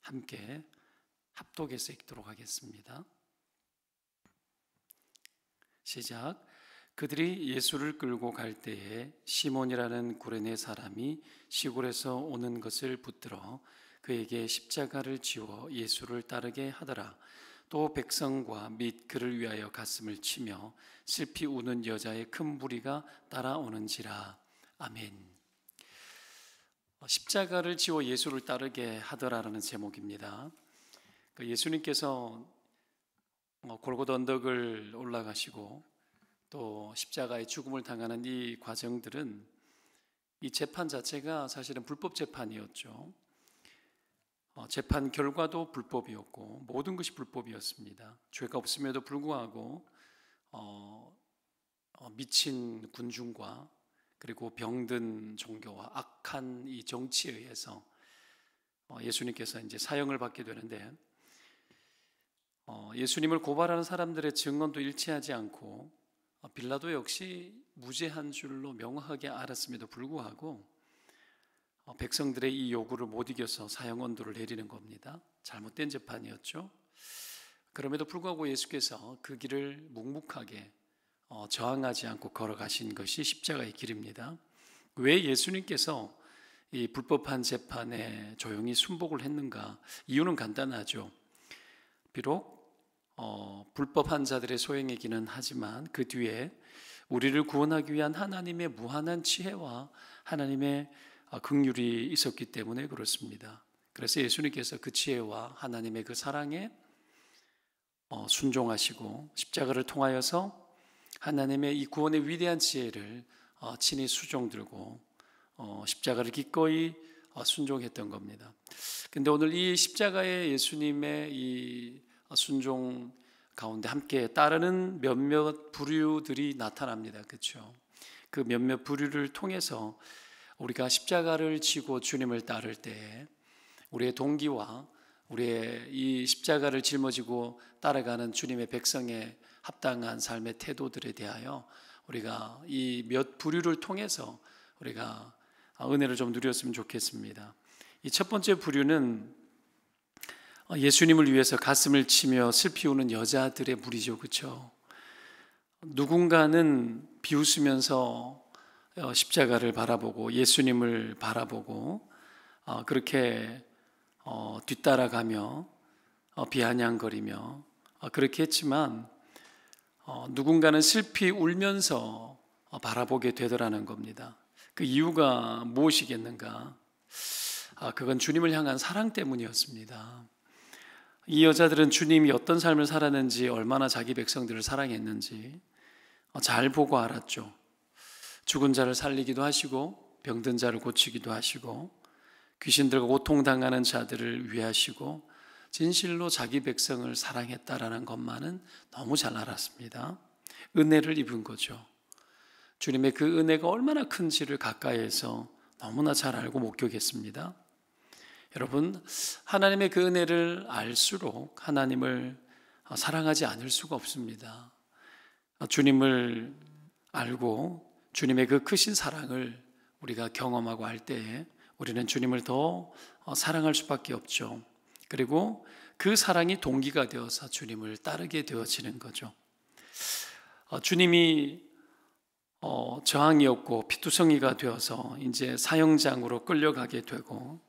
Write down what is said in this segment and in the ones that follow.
함께 합독해서 읽도록 하겠습니다. 시작. 그들이 예수를 끌고 갈 때에 시몬이라는 구레네 사람이 시골에서 오는 것을 붙들어 그에게 십자가를 지워 예수를 따르게 하더라. 또 백성과 및 그를 위하여 가슴을 치며 슬피 우는 여자의 큰 무리가 따라오는지라. 아멘. 십자가를 지워 예수를 따르게 하더라라는 제목입니다. 예수님께서 골고다 언덕을 올라가시고 또 십자가의 죽음을 당하는 이 과정들은, 이 재판 자체가 사실은 불법 재판이었죠. 재판 결과도 불법이었고 모든 것이 불법이었습니다. 죄가 없음에도 불구하고 미친 군중과 그리고 병든 종교와 악한 이 정치에 의해서 예수님께서 이제 사형을 받게 되는데, 예수님을 고발하는 사람들의 증언도 일치하지 않고 빌라도 역시 무죄한 줄로 명확하게 알았음에도 불구하고 백성들의 이 요구를 못 이겨서 사형 언도를 내리는 겁니다. 잘못된 재판이었죠. 그럼에도 불구하고 예수께서 그 길을 묵묵하게 저항하지 않고 걸어가신 것이 십자가의 길입니다. 왜 예수님께서 이 불법한 재판에 조용히 순복을 했는가? 이유는 간단하죠. 비록 불법한 자들의 소행이기는 하지만 그 뒤에 우리를 구원하기 위한 하나님의 무한한 지혜와 하나님의 긍휼이 있었기 때문에 그렇습니다. 그래서 예수님께서 그 지혜와 하나님의 그 사랑에 순종하시고 십자가를 통하여서 하나님의 이 구원의 위대한 지혜를 친히 수종 들고 십자가를 기꺼이 순종했던 겁니다. 근데 오늘 이 십자가의 예수님의 이 순종 가운데 함께 따르는 몇몇 부류들이 나타납니다. 그렇죠? 그 몇몇 부류를 통해서 우리가 십자가를 지고 주님을 따를 때 우리의 동기와 우리의 이 십자가를 짊어지고 따라가는 주님의 백성의 합당한 삶의 태도들에 대하여 우리가 이 몇 부류를 통해서 우리가 은혜를 좀 누렸으면 좋겠습니다. 이 첫 번째 부류는 예수님을 위해서 가슴을 치며 슬피 우는 여자들의 무리죠. 그렇죠? 누군가는 비웃으면서 십자가를 바라보고 예수님을 바라보고 그렇게 뒤따라가며 비아냥거리며 그렇게 했지만 누군가는 슬피 울면서 바라보게 되더라는 겁니다. 그 이유가 무엇이겠는가? 그건 주님을 향한 사랑 때문이었습니다. 이 여자들은 주님이 어떤 삶을 살았는지, 얼마나 자기 백성들을 사랑했는지 잘 보고 알았죠. 죽은 자를 살리기도 하시고 병든 자를 고치기도 하시고 귀신들과 고통당하는 자들을 위하시고 진실로 자기 백성을 사랑했다라는 것만은 너무 잘 알았습니다. 은혜를 입은 거죠. 주님의 그 은혜가 얼마나 큰지를 가까이에서 너무나 잘 알고 목격했습니다. 여러분, 하나님의 그 은혜를 알수록 하나님을 사랑하지 않을 수가 없습니다. 주님을 알고 주님의 그 크신 사랑을 우리가 경험하고 할 때에 우리는 주님을 더 사랑할 수밖에 없죠. 그리고 그 사랑이 동기가 되어서 주님을 따르게 되어지는 거죠. 주님이 저항이었고 피투성이가 되어서 이제 사형장으로 끌려가게 되고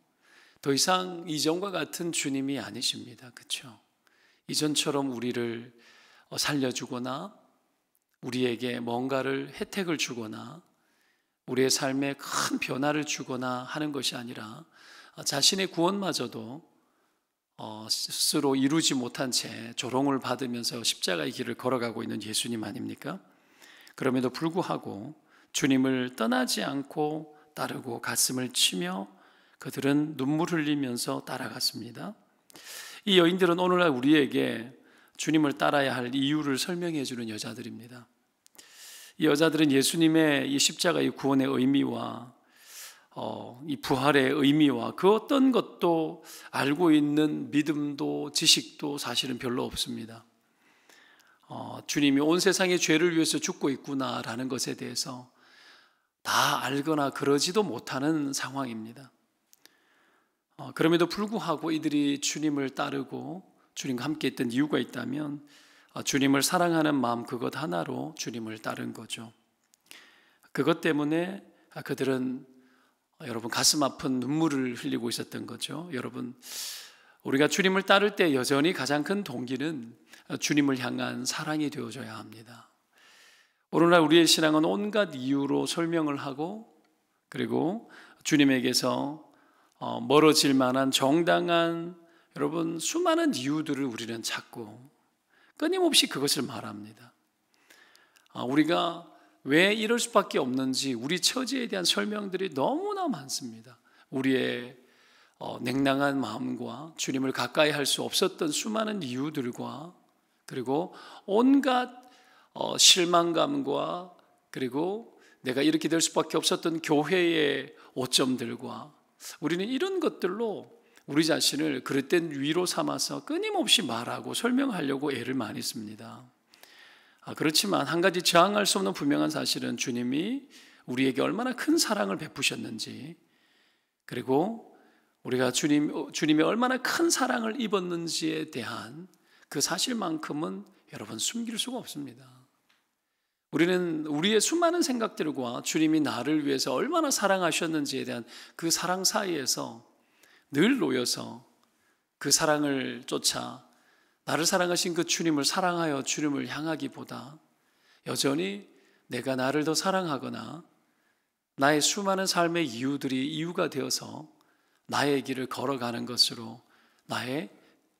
더 이상 이전과 같은 주님이 아니십니다. 그렇죠? 이전처럼 우리를 살려주거나 우리에게 뭔가를 혜택을 주거나 우리의 삶에 큰 변화를 주거나 하는 것이 아니라 자신의 구원마저도 스스로 이루지 못한 채 조롱을 받으면서 십자가의 길을 걸어가고 있는 예수님 아닙니까? 그럼에도 불구하고 주님을 떠나지 않고 따르고 가슴을 치며 그들은 눈물 흘리면서 따라갔습니다. 이 여인들은 오늘날 우리에게 주님을 따라야 할 이유를 설명해 주는 여자들입니다. 이 여자들은 예수님의 이 십자가의 구원의 의미와 이 부활의 의미와 그 어떤 것도 알고 있는 믿음도 지식도 사실은 별로 없습니다. 주님이 온 세상의 죄를 위해서 죽고 있구나라는 것에 대해서 다 알거나 그러지도 못하는 상황입니다. 그럼에도 불구하고 이들이 주님을 따르고 주님과 함께 했던 이유가 있다면 주님을 사랑하는 마음 그것 하나로 주님을 따른 거죠. 그것 때문에 그들은 여러분 가슴 아픈 눈물을 흘리고 있었던 거죠. 여러분, 우리가 주님을 따를 때 여전히 가장 큰 동기는 주님을 향한 사랑이 되어줘야 합니다. 오늘날 우리의 신앙은 온갖 이유로 설명을 하고 그리고 주님에게서 멀어질 만한 정당한 여러분 수많은 이유들을 우리는 찾고 끊임없이 그것을 말합니다. 우리가 왜 이럴 수밖에 없는지 우리 처지에 대한 설명들이 너무나 많습니다. 우리의 냉랭한 마음과 주님을 가까이 할 수 없었던 수많은 이유들과 그리고 온갖 실망감과 그리고 내가 이렇게 될 수밖에 없었던 교회의 오점들과 우리는 이런 것들로 우리 자신을 그릇된 위로 삼아서 끊임없이 말하고 설명하려고 애를 많이 씁니다. 그렇지만 한 가지 저항할 수 없는 분명한 사실은 주님이 우리에게 얼마나 큰 사랑을 베푸셨는지 그리고 우리가 주님이 얼마나 큰 사랑을 입었는지에 대한 그 사실만큼은 여러분 숨길 수가 없습니다. 우리는 우리의 수많은 생각들과 주님이 나를 위해서 얼마나 사랑하셨는지에 대한 그 사랑 사이에서 늘 놓여서 그 사랑을 쫓아 나를 사랑하신 그 주님을 사랑하여 주님을 향하기보다 여전히 내가 나를 더 사랑하거나 나의 수많은 삶의 이유가 되어서 나의 길을 걸어가는 것으로 나의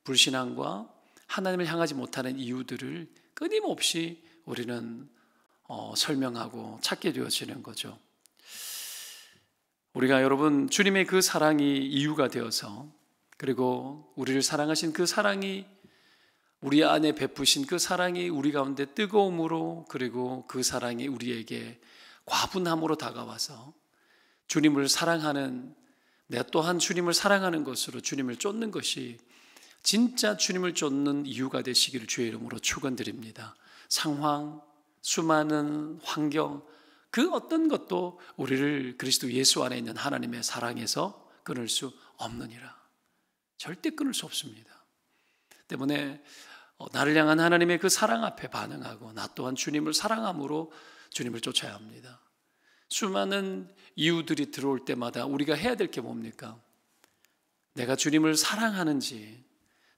불신앙과 하나님을 향하지 못하는 이유들을 끊임없이 우리는 설명하고 찾게 되어지는 거죠. 우리가 여러분 주님의 그 사랑이 이유가 되어서 그리고 우리를 사랑하신 그 사랑이 우리 안에 베푸신 그 사랑이 우리 가운데 뜨거움으로 그리고 그 사랑이 우리에게 과분함으로 다가와서 주님을 사랑하는 내가 또한 주님을 사랑하는 것으로 주님을 쫓는 것이 진짜 주님을 쫓는 이유가 되시기를 주의 이름으로 축원드립니다. 상황, 수많은 환경 그 어떤 것도 우리를 그리스도 예수 안에 있는 하나님의 사랑에서 끊을 수 없느니라. 절대 끊을 수 없습니다. 때문에 나를 향한 하나님의 그 사랑 앞에 반응하고 나 또한 주님을 사랑함으로 주님을 쫓아야 합니다. 수많은 이유들이 들어올 때마다 우리가 해야 될 게 뭡니까? 내가 주님을 사랑하는지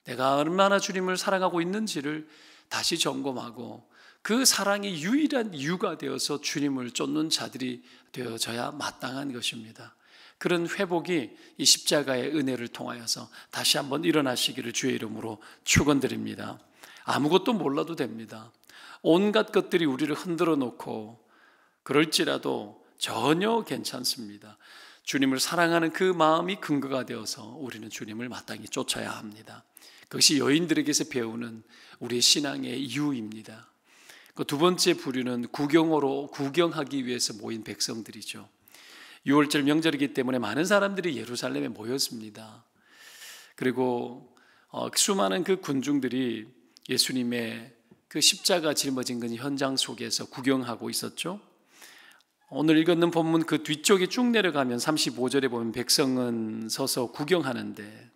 내가 얼마나 주님을 사랑하고 있는지를 다시 점검하고 그 사랑이 유일한 이유가 되어서 주님을 쫓는 자들이 되어져야 마땅한 것입니다. 그런 회복이 이 십자가의 은혜를 통하여서 다시 한번 일어나시기를 주의 이름으로 축원드립니다. 아무것도 몰라도 됩니다. 온갖 것들이 우리를 흔들어 놓고 그럴지라도 전혀 괜찮습니다. 주님을 사랑하는 그 마음이 근거가 되어서 우리는 주님을 마땅히 쫓아야 합니다. 그것이 여인들에게서 배우는 우리의 신앙의 이유입니다. 그 두 번째 부류는 구경하기 위해서 모인 백성들이죠. 6월절 명절이기 때문에 많은 사람들이 예루살렘에 모였습니다. 그리고 수많은 그 군중들이 예수님의 그 십자가 짊어진 그 현장 속에서 구경하고 있었죠. 오늘 읽었는 본문 그 뒤쪽에 쭉 내려가면 35절에 보면 백성은 서서 구경하는데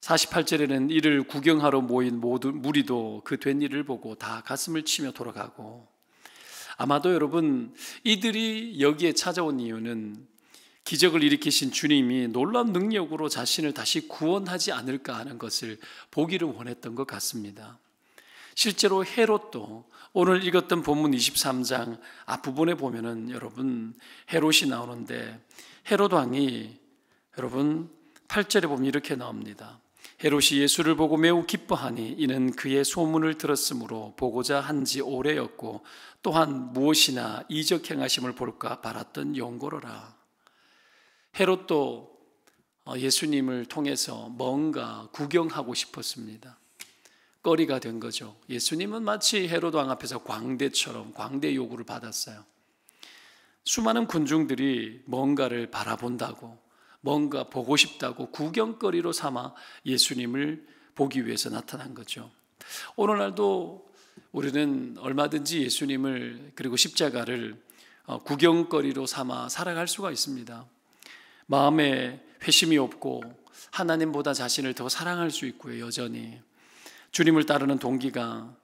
48절에는 이를 구경하러 모인 무리도 그 된 일을 보고 다 가슴을 치며 돌아가고 아마도 여러분 이들이 여기에 찾아온 이유는 기적을 일으키신 주님이 놀라운 능력으로 자신을 다시 구원하지 않을까 하는 것을 보기를 원했던 것 같습니다. 실제로 헤롯도 오늘 읽었던 본문 23장 앞부분에 보면은 여러분 헤롯이 나오는데 헤롯 왕이 여러분 8절에 보면 이렇게 나옵니다. 헤롯이 예수를 보고 매우 기뻐하니 이는 그의 소문을 들었으므로 보고자 한지 오래였고 또한 무엇이나 이적 행하심을 볼까 바랐던 용고로라. 헤롯도 예수님을 통해서 뭔가 구경하고 싶었습니다. 거리가 된 거죠. 예수님은 마치 헤롯 왕 앞에서 광대처럼 광대 요구를 받았어요. 수많은 군중들이 뭔가를 바라본다고 뭔가 보고 싶다고 구경거리로 삼아 예수님을 보기 위해서 나타난 거죠. 오늘날도 우리는 얼마든지 예수님을 그리고 십자가를 구경거리로 삼아 살아갈 수가 있습니다. 마음에 회심이 없고 하나님보다 자신을 더 사랑할 수 있고요. 여전히 주님을 따르는 동기가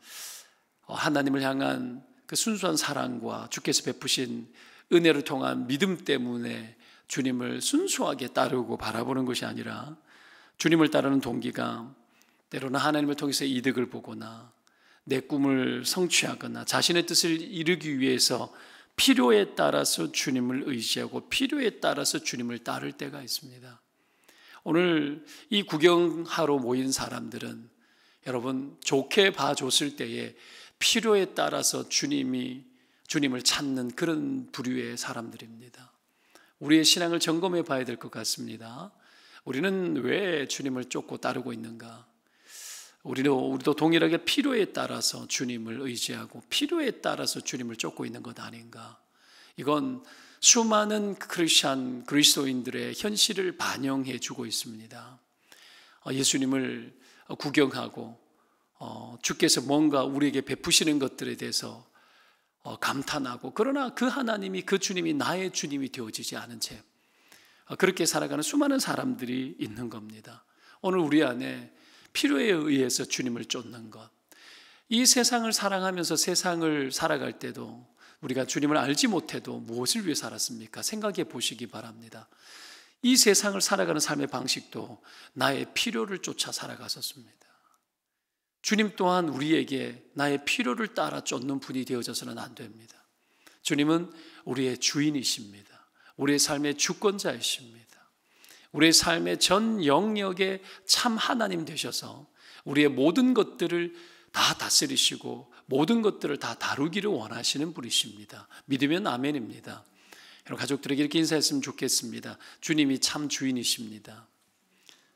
하나님을 향한 그 순수한 사랑과 주께서 베푸신 은혜를 통한 믿음 때문에 주님을 순수하게 따르고 바라보는 것이 아니라, 주님을 따르는 동기가 때로는 하나님을 통해서 이득을 보거나 내 꿈을 성취하거나 자신의 뜻을 이루기 위해서 필요에 따라서 주님을 의지하고 필요에 따라서 주님을 따를 때가 있습니다. 오늘 이 구경하러 모인 사람들은 여러분 좋게 봐줬을 때에 필요에 따라서 주님을 찾는 그런 부류의 사람들입니다. 우리의 신앙을 점검해 봐야 될 것 같습니다. 우리는 왜 주님을 쫓고 따르고 있는가? 우리도 동일하게 필요에 따라서 주님을 의지하고 필요에 따라서 주님을 쫓고 있는 것 아닌가? 이건 수많은 그리스도인들의 현실을 반영해 주고 있습니다. 예수님을 구경하고 주께서 뭔가 우리에게 베푸시는 것들에 대해서 감탄하고, 그러나 그 하나님이, 그 주님이 나의 주님이 되어지지 않은 채 그렇게 살아가는 수많은 사람들이 있는 겁니다. 오늘 우리 안에 필요에 의해서 주님을 쫓는 것, 이 세상을 사랑하면서 세상을 살아갈 때도 우리가 주님을 알지 못해도 무엇을 위해 살았습니까? 생각해 보시기 바랍니다. 이 세상을 살아가는 삶의 방식도 나의 필요를 쫓아 살아갔었습니다. 주님 또한 우리에게 나의 필요를 따라 쫓는 분이 되어져서는 안 됩니다. 주님은 우리의 주인이십니다. 우리의 삶의 주권자이십니다. 우리의 삶의 전 영역에 참 하나님 되셔서 우리의 모든 것들을 다 다스리시고 모든 것들을 다 다루기를 원하시는 분이십니다. 믿으면 아멘입니다. 여러분, 가족들에게 이렇게 인사했으면 좋겠습니다. 주님이 참 주인이십니다.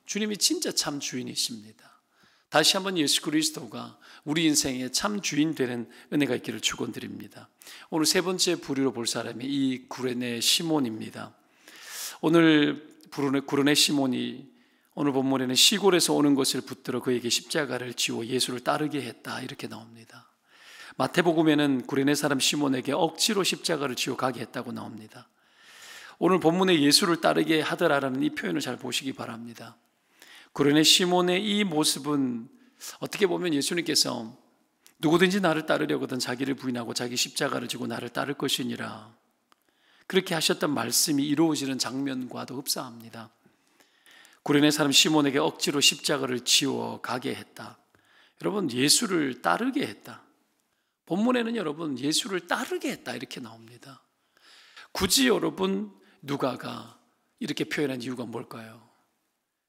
주님이 진짜 참 주인이십니다. 다시 한번 예수 그리스도가 우리 인생의 참 주인 되는 은혜가 있기를 축원드립니다. 오늘 세 번째 부류로 볼 사람이 이 구레네 시몬입니다. 오늘 구레네 시몬이 오늘 본문에는 시골에서 오는 것을 붙들어 그에게 십자가를 지워 예수를 따르게 했다, 이렇게 나옵니다. 마태복음에는 구레네 사람 시몬에게 억지로 십자가를 지워 가게 했다고 나옵니다. 오늘 본문에 예수를 따르게 하더라라는 이 표현을 잘 보시기 바랍니다. 구레네 시몬의 이 모습은 어떻게 보면 예수님께서 누구든지 나를 따르려거든 자기를 부인하고 자기 십자가를 지고 나를 따를 것이니라, 그렇게 하셨던 말씀이 이루어지는 장면과도 흡사합니다. 구레네 사람 시몬에게 억지로 십자가를 지워 가게 했다. 여러분, 예수를 따르게 했다. 본문에는 여러분 예수를 따르게 했다 이렇게 나옵니다. 굳이 여러분 누가가 이렇게 표현한 이유가 뭘까요?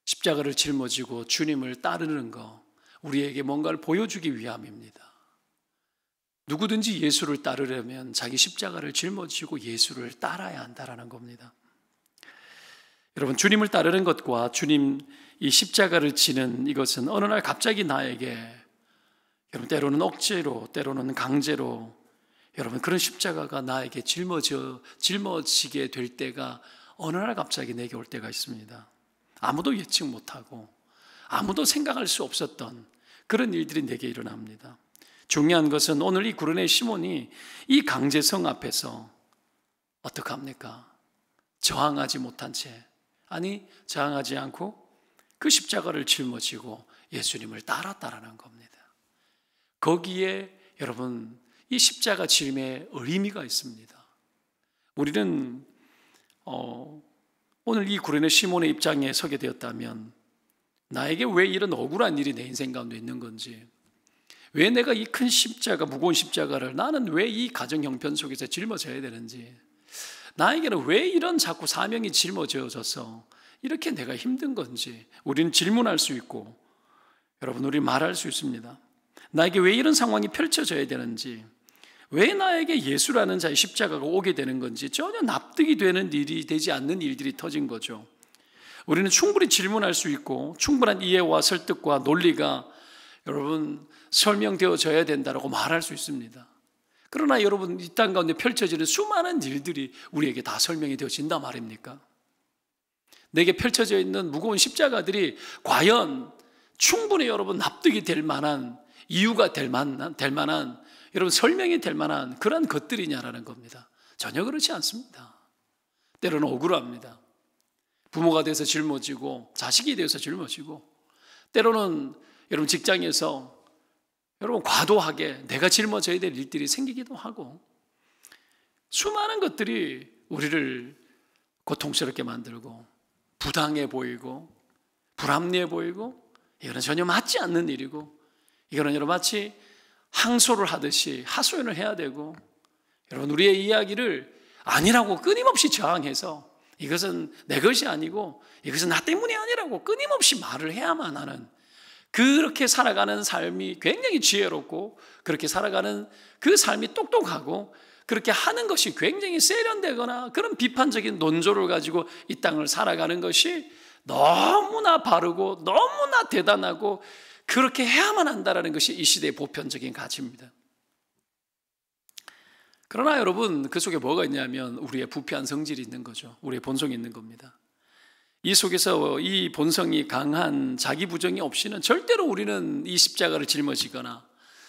십자가를 짊어지고 주님을 따르는 거, 우리에게 뭔가를 보여주기 위함입니다. 누구든지 예수를 따르려면 자기 십자가를 짊어지고 예수를 따라야 한다라는 겁니다. 여러분, 주님을 따르는 것과 주님 이 십자가를 지는 이것은 어느 날 갑자기 나에게, 여러분 때로는 억지로 때로는 강제로, 여러분 그런 십자가가 나에게 짊어지게 될 때가 어느 날 갑자기 내게 올 때가 있습니다. 아무도 예측 못하고 아무도 생각할 수 없었던 그런 일들이 내게 일어납니다. 중요한 것은 오늘 이 구레네 시몬이 이 강제성 앞에서 어떡합니까? 저항하지 못한 채, 저항하지 않고 그 십자가를 짊어지고 예수님을 따랐다라는 겁니다. 거기에 여러분 이 십자가 짐의 의미가 있습니다. 우리는 오늘 이 구레네 시몬의 입장에 서게 되었다면 나에게 왜 이런 억울한 일이 내 인생 가운데 있는 건지, 왜 내가 이 큰 십자가, 무거운 십자가를 나는 왜 이 가정 형편 속에서 짊어져야 되는지, 나에게는 왜 이런 자꾸 사명이 짊어져져서 이렇게 내가 힘든 건지 우리는 질문할 수 있고, 여러분 우리 말할 수 있습니다. 나에게 왜 이런 상황이 펼쳐져야 되는지, 왜 나에게 예수라는 자의 십자가가 오게 되는 건지 전혀 납득이 되는 일이 되지 않는 일들이 터진 거죠. 우리는 충분히 질문할 수 있고 충분한 이해와 설득과 논리가 여러분 설명되어져야 된다고 말할 수 있습니다. 그러나 여러분 이 땅 가운데 펼쳐지는 수많은 일들이 우리에게 다 설명이 되어진단 말입니까? 내게 펼쳐져 있는 무거운 십자가들이 과연 충분히 여러분 납득이 될 만한, 이유가 될 만한 여러분 설명이 될 만한 그런 것들이냐라는 겁니다. 전혀 그렇지 않습니다. 때로는 억울합니다. 부모가 돼서 짊어지고 자식이 돼서 짊어지고 때로는 여러분 직장에서 여러분 과도하게 내가 짊어져야 될 일들이 생기기도 하고 수많은 것들이 우리를 고통스럽게 만들고 부당해 보이고 불합리해 보이고 이거는 전혀 맞지 않는 일이고 이거는 여러분 마치 항소를 하듯이 하소연을 해야 되고 여러분 우리의 이야기를 아니라고 끊임없이 저항해서 이것은 내 것이 아니고 이것은 나 때문이 아니라고 끊임없이 말을 해야만 하는 그렇게 살아가는 삶이 굉장히 지혜롭고 그렇게 살아가는 그 삶이 똑똑하고 그렇게 하는 것이 굉장히 세련되거나 그런 비판적인 논조를 가지고 이 땅을 살아가는 것이 너무나 바르고 너무나 대단하고 그렇게 해야만 한다는 것이 이 시대의 보편적인 가치입니다. 그러나 여러분 그 속에 뭐가 있냐면 우리의 부패한 성질이 있는 거죠. 우리의 본성이 있는 겁니다. 이 속에서 이 본성이 강한 자기 부정이 없이는 절대로 우리는 이 십자가를 짊어지거나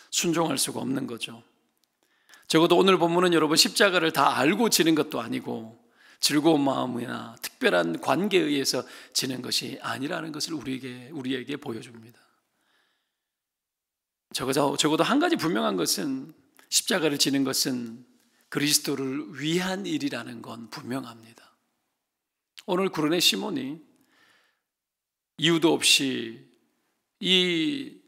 순종할 수가 없는 거죠. 적어도 오늘 본문은 여러분 십자가를 다 알고 지는 것도 아니고 즐거운 마음이나 특별한 관계에 의해서 지는 것이 아니라는 것을 우리에게 보여줍니다. 적어도 한 가지 분명한 것은 십자가를 지는 것은 그리스도를 위한 일이라는 건 분명합니다. 오늘 구레네 시몬이 이유도 없이 이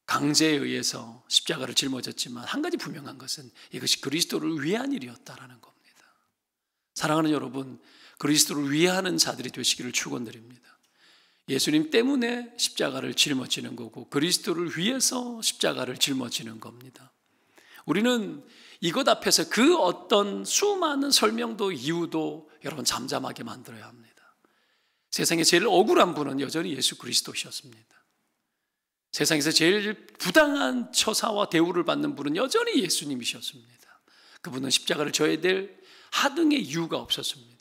강제에 의해서 십자가를 짊어졌지만 한 가지 분명한 것은 이것이 그리스도를 위한 일이었다라는 겁니다. 사랑하는 여러분, 그리스도를 위하는 자들이 되시기를 축원드립니다. 예수님 때문에 십자가를 짊어지는 거고 그리스도를 위해서 십자가를 짊어지는 겁니다. 우리는 이것 앞에서 그 어떤 수많은 설명도 이유도 여러분 잠잠하게 만들어야 합니다. 세상에 제일 억울한 분은 여전히 예수 그리스도셨습니다. 세상에서 제일 부당한 처사와 대우를 받는 분은 여전히 예수님이셨습니다. 그분은 십자가를 져야 될 하등의 이유가 없었습니다.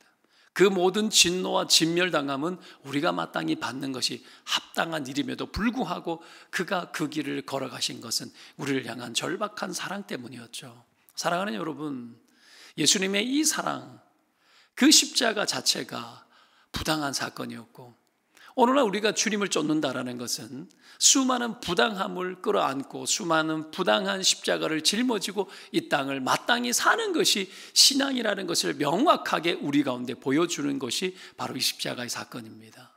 그 모든 진노와 진멸당함은 우리가 마땅히 받는 것이 합당한 일임에도 불구하고 그가 그 길을 걸어가신 것은 우리를 향한 절박한 사랑 때문이었죠. 사랑하는 여러분, 예수님의 이 사랑, 그 십자가 자체가 부당한 사건이었고 오늘날 우리가 주님을 쫓는다라는 것은 수많은 부당함을 끌어안고 수많은 부당한 십자가를 짊어지고 이 땅을 마땅히 사는 것이 신앙이라는 것을 명확하게 우리 가운데 보여주는 것이 바로 이 십자가의 사건입니다.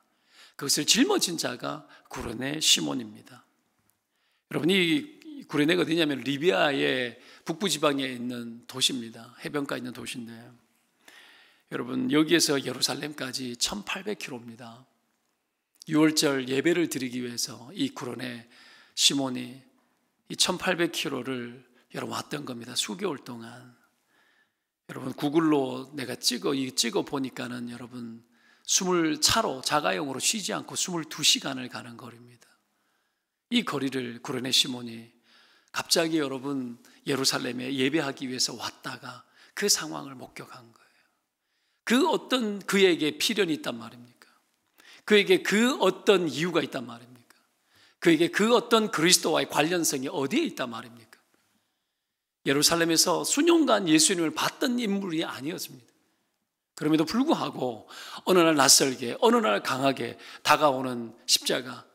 그것을 짊어진 자가 구레네 시몬입니다. 여러분 이 구레네가 어디냐면 리비아의 북부지방에 있는 도시입니다. 해변가에 있는 도시인데 여러분 여기에서 예루살렘까지 1800km입니다. 6월절 예배를 드리기 위해서 이 구레네 시몬이 이 1800km를 여러분 왔던 겁니다. 수개월 동안. 여러분 구글로 내가 찍어 보니까는 여러분 차로 자가용으로 쉬지 않고 22시간을 가는 거리입니다. 이 거리를 구레네 시몬이 갑자기 여러분 예루살렘에 예배하기 위해서 왔다가 그 상황을 목격한 거예요. 그 어떤 그에게 필연이 있단 말입니까? 그에게 그 어떤 이유가 있단 말입니까? 그에게 그 어떤 그리스도와의 관련성이 어디에 있단 말입니까? 예루살렘에서 수년간 예수님을 봤던 인물이 아니었습니다. 그럼에도 불구하고 어느 날 낯설게 어느 날 강하게 다가오는 십자가,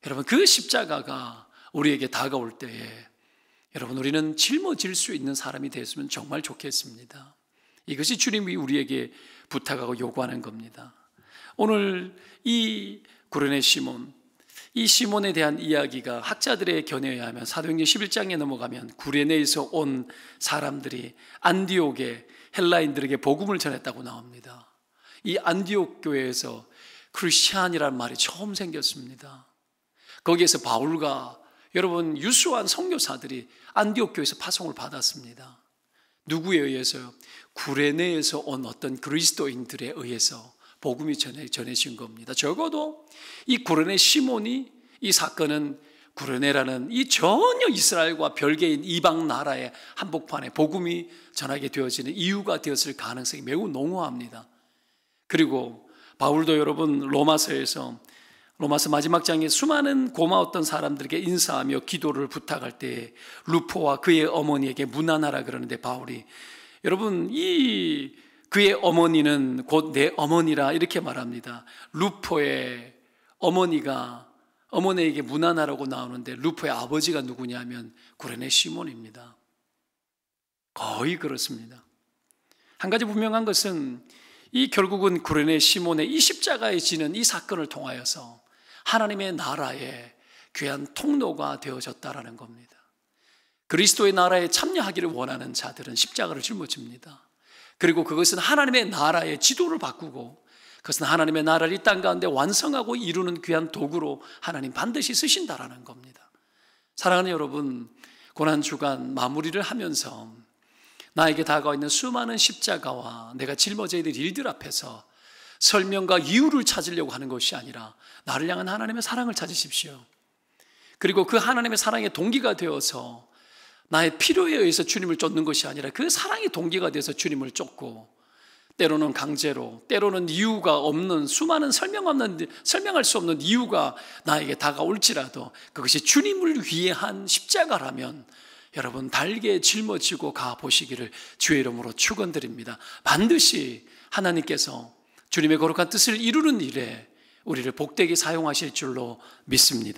여러분 그 십자가가 우리에게 다가올 때에 여러분 우리는 짊어질 수 있는 사람이 되었으면 정말 좋겠습니다. 이것이 주님이 우리에게 부탁하고 요구하는 겁니다. 오늘 이 구레네 시몬, 이 시몬에 대한 이야기가 학자들의 견해에 의하면 사도행전 11장에 넘어가면 구레네에서 온 사람들이 안디옥에 헬라인들에게 복음을 전했다고 나옵니다. 이 안디옥 교회에서 크리스찬이라는 말이 처음 생겼습니다. 거기에서 바울과 여러분 유수한 선교사들이 안디옥 교회에서 파송을 받았습니다. 누구에 의해서요? 구레네에서 온 어떤 그리스도인들에 의해서 복음이 전해진 겁니다. 적어도 이 구레네 시몬이 이 사건은 구레네라는 이 전혀 이스라엘과 별개인 이방 나라의 한복판에 복음이 전하게 되어지는 이유가 되었을 가능성이 매우 농후합니다. 그리고 바울도 여러분 로마서 마지막 장에 수많은 고마웠던 사람들에게 인사하며 기도를 부탁할 때 루포와 그의 어머니에게 문안하라 그러는데 바울이 여러분 이 그의 어머니는 곧 내 어머니라 이렇게 말합니다. 루포의 어머니에게 문하나라고 나오는데 루포의 아버지가 누구냐면 구레네 시몬입니다. 거의 그렇습니다. 한 가지 분명한 것은 이 결국은 구레네 시몬의 이 십자가에 지는 이 사건을 통하여서 하나님의 나라의 귀한 통로가 되어졌다라는 겁니다. 그리스도의 나라에 참여하기를 원하는 자들은 십자가를 짊어집니다. 그리고 그것은 하나님의 나라의 지도를 바꾸고 그것은 하나님의 나라를 이 땅 가운데 완성하고 이루는 귀한 도구로 하나님 반드시 쓰신다라는 겁니다. 사랑하는 여러분, 고난주간 마무리를 하면서 나에게 다가와 있는 수많은 십자가와 내가 짊어져야 될 일들 앞에서 설명과 이유를 찾으려고 하는 것이 아니라 나를 향한 하나님의 사랑을 찾으십시오. 그리고 그 하나님의 사랑의 동기가 되어서 나의 필요에 의해서 주님을 쫓는 것이 아니라 그 사랑의 동기가 되어서 주님을 쫓고, 때로는 강제로, 때로는 이유가 없는 수많은 설명할 수 없는 이유가 나에게 다가올지라도 그것이 주님을 위해 한 십자가라면 여러분 달게 짊어지고 가보시기를 주의 이름으로 축원드립니다. 반드시 하나님께서 주님의 거룩한 뜻을 이루는 일에 우리를 복되게 사용하실 줄로 믿습니다.